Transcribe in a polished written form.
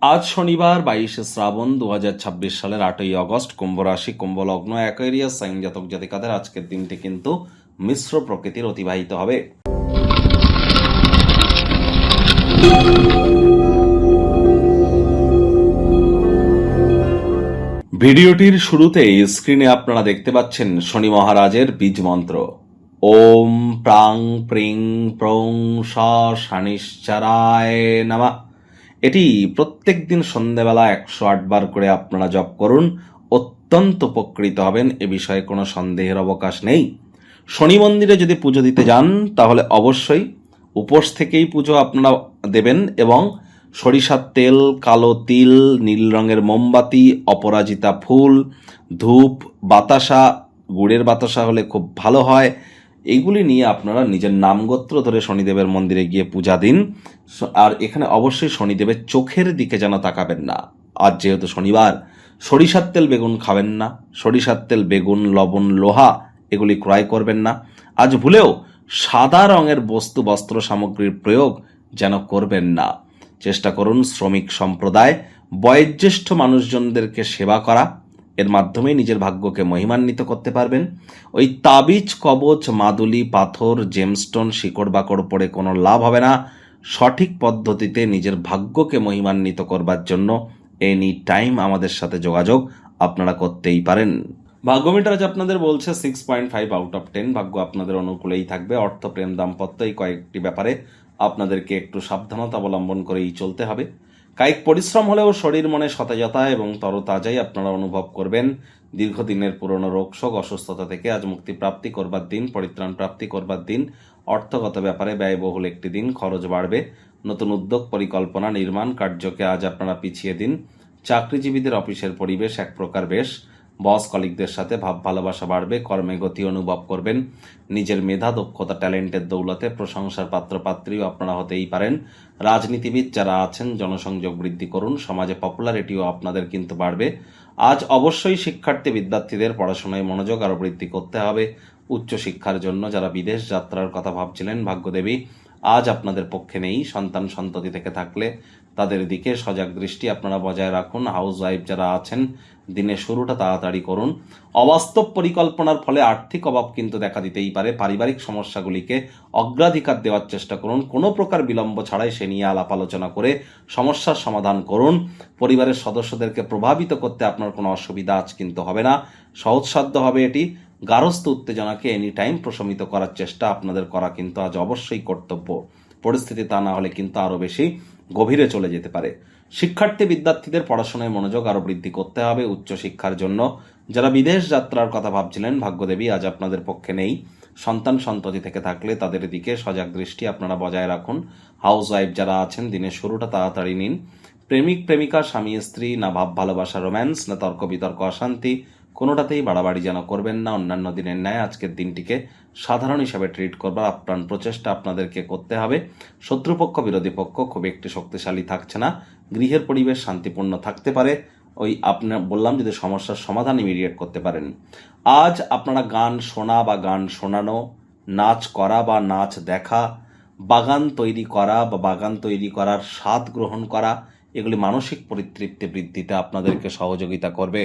আজ শনিবার 22শে শ্রাবণ 2026 সালের 8ই অগস্ট, কুম্ভ রাশি, কুম্ভ লগ্ন, অ্যাকোয়ারিয়াস সাইন জাতক জাতিকাদের আজকের দিনটি কিন্তু মিশ্র প্রকৃতির অতিবাহিত হবে। ভিডিওটির শুরুতেই স্ক্রিনে আপনারা দেখতে পাচ্ছেন শনি মহারাজের বীজ মন্ত্র ওম প্রাং প্রিং প্রং স শনিশ্চরায় নমঃ। এটি প্রত্যেক দিন সন্ধ্যেবেলা 108 বার করে আপনারা জপ করুন, অত্যন্ত উপকৃত হবেন, এ বিষয়ে কোনো সন্দেহের অবকাশ নেই। শনি মন্দিরে যদি পুজো দিতে যান তাহলে অবশ্যই উপোস থেকেই পুজো আপনারা দেবেন এবং সরিষার তেল, কালো তিল, নীল রঙের মোমবাতি, অপরাজিতা ফুল, ধূপ, বাতাসা, গুড়ের বাতাসা হলে খুব ভালো হয়, এইগুলি নিয়ে আপনারা নিজের নামগোত্র ধরে শনিদেবের মন্দিরে গিয়ে পূজা দিন। আর এখানে অবশ্যই শনিদেবের চোখের দিকে যেন তাকাবেন না। আজ যেহেতু শনিবার, সরিষার তেল বেগুন খাবেন না, সরিষার তেল বেগুন লবণ লোহা এগুলি ক্রয় করবেন না। আজ ভুলেও সাদা রঙের বস্তু বস্ত্র সামগ্রীর প্রয়োগ যেন করবেন না। চেষ্টা করুন শ্রমিক সম্প্রদায়, বয়োজ্যেষ্ঠ মানুষজনদেরকে সেবা করা, এর মাধ্যমে নিজের ভাগ্যকে মহিমান্বিত করতে পারবেন। ওই তাবিজ, কবচ, মাদুলি, পাথর, জেমস্টোন, শিকড় বাকড় পড়ে কোনো লাভ হবে না। সঠিক পদ্ধতিতে নিজের ভাগ্যকে মহিমান্বিত করবার জন্য এনি টাইম আমাদের সাথে যোগাযোগ আপনারা করতেই পারেন। ভাগ্যমিটার আজ আপনাদের বলছে 6.5 আউট অফ 10। ভাগ্য আপনাদের অনুকূলেই থাকবে। অর্থ, প্রেম, দাম্পত্য এই কয়েকটি ব্যাপারে আপনাদেরকে একটু সাবধানতা অবলম্বন করেই চলতে হবে। কায়িক পরিশ্রম হলেও শরীর মনে সতেজতা এবং তরতাজাই আপনারা অনুভব করবেন। দীর্ঘদিনের পুরনো রোগশোক, অসুস্থতা থেকে আজ মুক্তি প্রাপ্তি করবার দিন, পরিত্রাণ প্রাপ্তি করবার দিন। অর্থগত ব্যাপারে ব্যয়বহুল একটি দিন, খরচ বাড়বে। নতুন উদ্যোগ, পরিকল্পনা, নির্মাণ কার্যকে আজ আপনারা পিছিয়ে দিন। চাকরিজীবীদের অফিসের পরিবেশ এক প্রকার বেশ। বস কলিগদের সাথে ভাব ভালোবাসা বাড়বে, কর্মে গতি অনুভব করবেন। নিজের মেধা, দক্ষতা, ট্যালেন্টের দৌলতে প্রশংসার পাত্রপাত্রীও আপনারা হতেই পারেন। রাজনীতিবিদ যারা আছেন জনসংযোগ বৃদ্ধি করুন, সমাজে পপুলারিটিও আপনাদের কিন্তু বাড়বে। আজ অবশ্যই শিক্ষার্থী বিদ্যার্থীদের পড়াশোনায় মনোযোগ আরও বৃদ্ধি করতে হবে। উচ্চশিক্ষার জন্য যারা বিদেশ যাত্রার কথা ভাবছিলেন, ভাগ্যদেবী আজ আপনাদের পক্ষে নেই। সন্তান সন্ততি থেকে থাকলে তাদের দিকে সজাগ দৃষ্টি আপনারা বজায় রাখুন। হাউস ওয়াইফ যারা আছেন দিনের শুরুটা তাড়াতাড়ি করুন। অবাস্তব পরিকল্পনার ফলে আর্থিক অভাব কিন্তু দেখা দিতেই পারে। পারিবারিক সমস্যাগুলিকে অগ্রাধিকার দেওয়ার চেষ্টা করুন। কোনো প্রকার বিলম্ব ছাড়াই সে নিয়ে আলাপ আলোচনা করে সমস্যার সমাধান করুন। পরিবারের সদস্যদেরকে প্রভাবিত করতে আপনার কোনো অসুবিধা আজ কিন্তু হবে না, সহজসাধ্য হবে এটি। গার্হস্থ্য উত্তেজনাকে এনি টাইম প্রশমিত করার চেষ্টা আপনাদের করা কিন্তু আজ অবশ্যই কর্তব্য। পরিস্থিতি তা না হলে কিন্তু আরও বেশি গভীরে চলে যেতে পারে। শিক্ষার্থী বিদ্যার্থীদের পড়াশোনায় মনোযোগ আরও বৃদ্ধি করতে হবে উচ্চশিক্ষার জন্য। যারা বিদেশ যাত্রার কথা ভাবছিলেন, ভাগ্যদেবী আজ আপনাদের পক্ষে নেই। সন্তান সন্ততি থেকে থাকলে তাদের দিকে সজাগ দৃষ্টি আপনারা বজায় রাখুন। হাউস ওয়াইফ যারা আছেন দিনের শুরুটা তাড়াতাড়ি নিন। প্রেমিক প্রেমিকা, স্বামী স্ত্রী, না ভাব ভালোবাসা রোম্যান্স, না তর্ক বিতর্ক অশান্তি, কোনোটাতেই বাড়াবাড়ি যেন করবেন না। অন্যান্য দিনের ন্যায় আজকের দিনটিকে সাধারণ হিসাবে ট্রিট করবার আপ্রাণ প্রচেষ্টা আপনাদেরকে করতে হবে। শত্রুপক্ষ, বিরোধী পক্ষ খুব একটি শক্তিশালী থাকছে না। গৃহের পরিবেশ শান্তিপূর্ণ থাকতে পারে। ওই আপনার বললাম যদি সমস্যার সমাধান ইমিডিয়েট করতে পারেন। আজ আপনারা গান শোনা বা গান শোনানো, নাচ করা বা নাচ দেখা, বাগান তৈরি করা বা বাগান তৈরি করার স্বাদ গ্রহণ করা, এগুলি মানসিক পরিতৃপ্তি বৃদ্ধিতে আপনাদেরকে সহযোগিতা করবে।